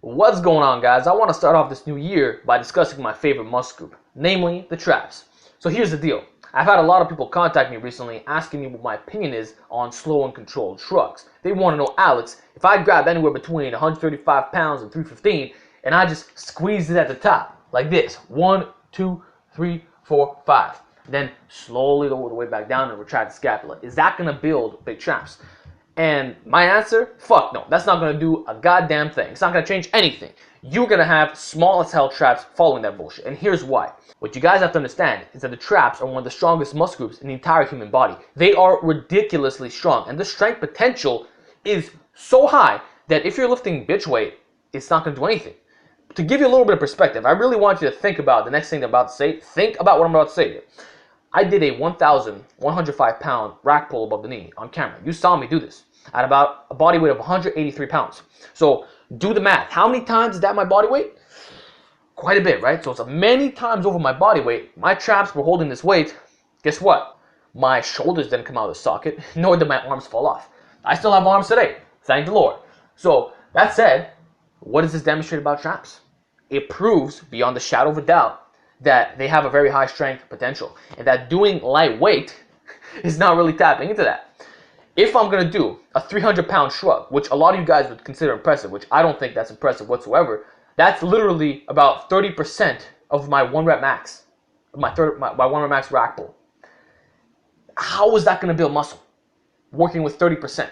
What's going on, guys? I want to start off this new year by discussing my favorite muscle group, namely the traps. So here's the deal. I've had a lot of people contact me recently asking me what my opinion is on slow and controlled shrugs. They want to know, Alex, if I grab anywhere between 135 pounds and 315 and I just squeeze it at the top like this, 1, 2, 3, 4, 5, then slowly lower the way back down and retract the scapula, is that going to build big traps? And my answer, fuck no. That's not going to do a goddamn thing. It's not going to change anything. You're going to have small as hell traps following that bullshit. And here's why. What you guys have to understand is that the traps are one of the strongest muscle groups in the entire human body. They are ridiculously strong. And the strength potential is so high that if you're lifting bitch weight, it's not going to do anything. To give you a little bit of perspective, I really want you to think about the next thing I'm about to say. Think about what I'm about to say here. I did a 1,105 pound rack pull above the knee on camera. You saw me do this at about a body weight of 183 pounds. So do the math. How many times is that my body weight? Quite a bit, right? So it's many times over my body weight. My traps were holding this weight. Guess what? My shoulders didn't come out of the socket, nor did my arms fall off. I still have arms today. Thank the Lord. So that said, what does this demonstrate about traps? It proves beyond the shadow of a doubt that they have a very high strength potential, and that doing lightweight is not really tapping into that. If I'm going to do a 300-pound shrug, which a lot of you guys would consider impressive, which I don't think that's impressive whatsoever, that's literally about 30% of my 1 rep max, my 1 rep max rack pull. How is that going to build muscle? Working with 30%.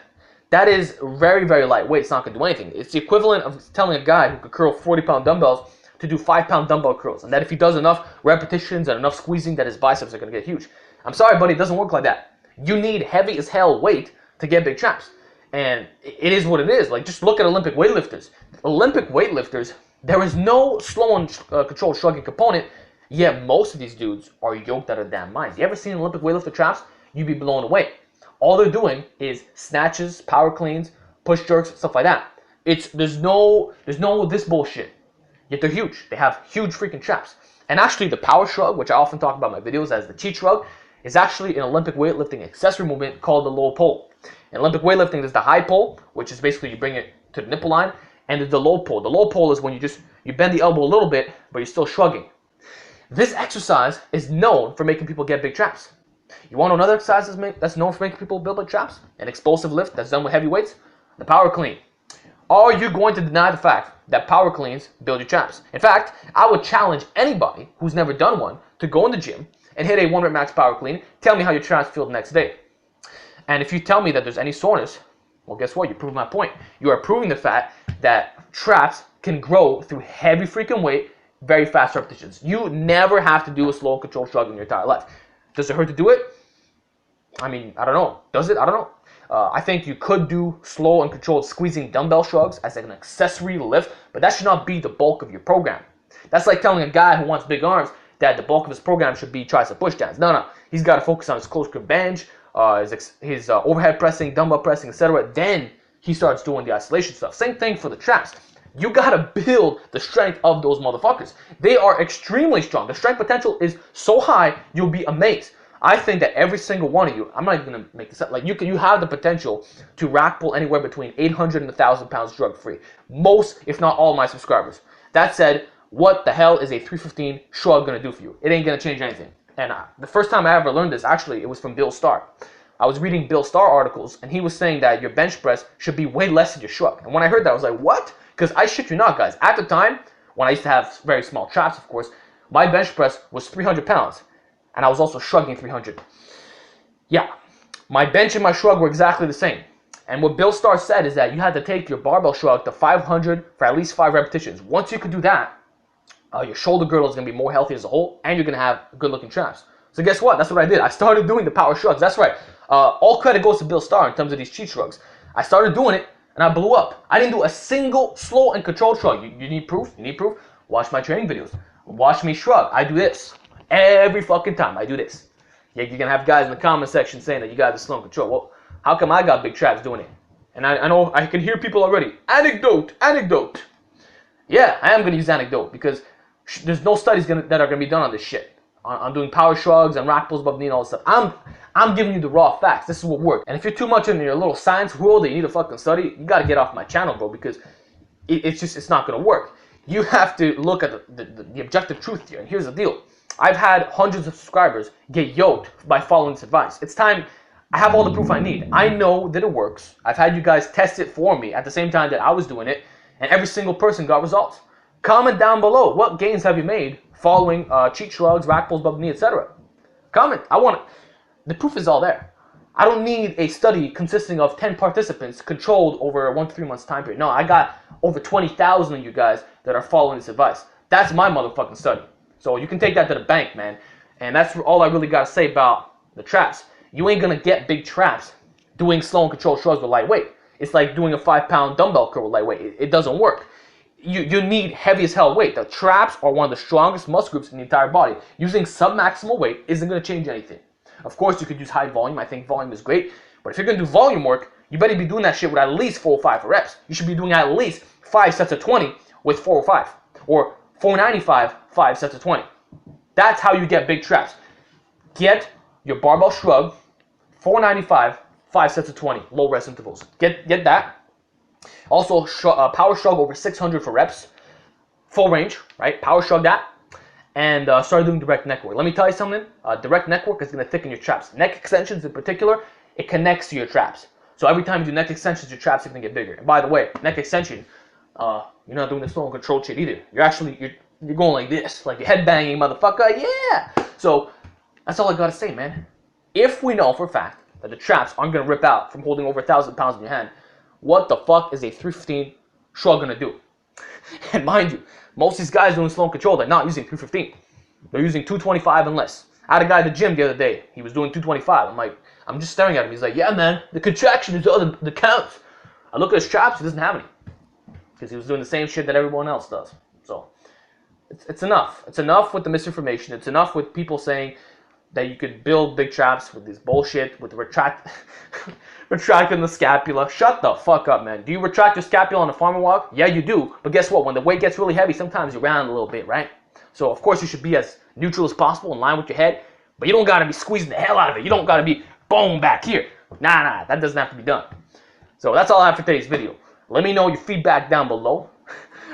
That is very, very lightweight. It's not going to do anything. It's the equivalent of telling a guy who could curl 40-pound dumbbells to do 5-pound dumbbell curls, and that if he does enough repetitions and enough squeezing, that his biceps are going to get huge. I'm sorry, buddy, it doesn't work like that. You need heavy as hell weight to get big traps, and it is what it is. Like, just look at Olympic weightlifters. Olympic weightlifters, there is no slow and controlled shrugging component, yet most of these dudes are yoked out of damn minds. You ever seen Olympic weightlifter traps? You'd be blown away. All they're doing is snatches, power cleans, push jerks, stuff like that. There's no this bullshit. Yet they're huge. They have huge freaking traps. And actually, the power shrug, which I often talk about in my videos as the cheat shrug, is actually an Olympic weightlifting accessory movement called the low pull. In Olympic weightlifting, there's the high pull, which is basically you bring it to the nipple line, and there's the low pull. The low pull is when you bend the elbow a little bit, but you're still shrugging. This exercise is known for making people get big traps. You want to know another exercise that's known for making people build big traps? An explosive lift that's done with heavy weights? The power clean. Are you going to deny the fact that power cleans build your traps? In fact, I would challenge anybody who's never done one to go in the gym and hit a 1 rep max power clean. Tell me how your traps feel the next day. And if you tell me that there's any soreness, well, guess what? You prove my point. You are proving the fact that traps can grow through heavy freaking weight, very fast repetitions. You never have to do a slow and controlled shrug in your entire life. Does it hurt to do it? I mean, I don't know. Does it? I don't know. I think you could do slow and controlled squeezing dumbbell shrugs as an accessory lift, but that should not be the bulk of your program. That's like telling a guy who wants big arms that the bulk of his program should be tricep pushdowns. No. He's got to focus on his close grip bench, his overhead pressing, dumbbell pressing, etc. Then he starts doing the isolation stuff. Same thing for the traps. You got to build the strength of those motherfuckers. They are extremely strong. The strength potential is so high, you'll be amazed. I think that every single one of you, I'm not even going to make this up, like you have the potential to rack pull anywhere between 800 and 1,000 pounds drug-free. Most, if not all, my subscribers. That said, what the hell is a 315 shrug going to do for you? It ain't going to change anything. And the first time I ever learned this, actually, it was from Bill Starr. I was reading Bill Starr articles, and he was saying that your bench press should be way less than your shrug. And when I heard that, I was like, what? Because I shit you not, guys. At the time, when I used to have very small traps, of course, my bench press was 300 pounds. And I was also shrugging 300. Yeah, my bench and my shrug were exactly the same. And what Bill Starr said is that you had to take your barbell shrug to 500 for at least 5 repetitions. Once you could do that, your shoulder girdle is going to be more healthy as a whole, and you're going to have good-looking traps. So guess what? That's what I did. I started doing the power shrugs. That's right. All credit goes to Bill Starr in terms of these cheat shrugs. I started doing it, and I blew up. I didn't do a single slow and controlled shrug. You need proof? You need proof? Watch my training videos. Watch me shrug. I do this. Every fucking time I do this. Yeah, you're going to have guys in the comment section saying that you guys are slow and control. Well, how come I got big traps doing it? And I know I can hear people already. Anecdote. Yeah, I am going to use anecdote because there's no studies that are going to be done on this shit. On doing power shrugs and rack pulls above the knee and all this stuff. I'm giving you the raw facts. This is what works. And if you're too much in your little science world that you need to fucking study, you got to get off my channel, bro, because it's not going to work. You have to look at the objective truth here. And here's the deal. I've had hundreds of subscribers get yoked by following this advice. It's time. I have all the proof I need. I know that it works. I've had you guys test it for me at the same time that I was doing it, and every single person got results. Comment down below, what gains have you made following cheat shrugs, rack pulls, above the knee, etc. Comment. I want it. The proof is all there. I don't need a study consisting of 10 participants controlled over a 1 to 3 months time period. No, I got over 20,000 of you guys that are following this advice. That's my motherfucking study. So you can take that to the bank, man. And that's all I really got to say about the traps. You ain't going to get big traps doing slow and controlled shrugs with lightweight. It's like doing a 5-pound dumbbell curl with lightweight. It doesn't work. You need heavy as hell weight. The traps are one of the strongest muscle groups in the entire body. Using sub-maximal weight isn't going to change anything. Of course, you could use high volume. I think volume is great. But if you're going to do volume work, you better be doing that shit with at least 4 or 5 reps. You should be doing at least 5 sets of 20 with 4 or 5. Or 495, 5 sets of 20. That's how you get big traps. Get your barbell shrug, 495, 5 sets of 20, low rest intervals. Get that. Also, power shrug over 600 for reps, full range, right? Power shrug that, and start doing direct neck work. Let me tell you something. Direct neck work is going to thicken your traps. Neck extensions in particular, it connects to your traps. So every time you do neck extensions, your traps are going to get bigger. And by the way, neck extension, you're not doing the slow and controlled shit either. You're going like this, like you're headbanging, motherfucker. Yeah. So that's all I gotta say, man. If we know for a fact that the traps aren't gonna rip out from holding over 1,000 pounds in your hand, what the fuck is a 315 shrug gonna do? And mind you, most of these guys doing slow and controlled, they're not using 315. They're using 225 and less. I had a guy at the gym the other day. He was doing 225. I'm just staring at him. He's like, yeah, man, the contraction is all the counts. I look at his traps, he doesn't have any. Because he was doing the same shit that everyone else does. So it's enough. It's enough with the misinformation. It's enough with people saying that you could build big traps with this bullshit, with retracting the scapula. Shut the fuck up, man. Do you retract your scapula on a farmer walk? Yeah, you do. But guess what? When the weight gets really heavy, sometimes you round a little bit, right? So, of course, you should be as neutral as possible, in line with your head. But you don't got to be squeezing the hell out of it. You don't got to be boom back here. Nah, that doesn't have to be done. So that's all I have for today's video. Let me know your feedback down below.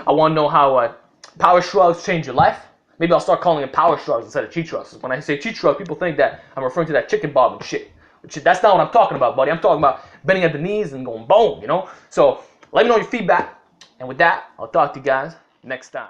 I want to know how power shrugs change your life. Maybe I'll start calling them power shrugs instead of cheat shrugs. When I say cheat shrug, people think that I'm referring to that chicken bob and shit. That's not what I'm talking about, buddy. I'm talking about bending at the knees and going boom, you know? So let me know your feedback. And with that, I'll talk to you guys next time.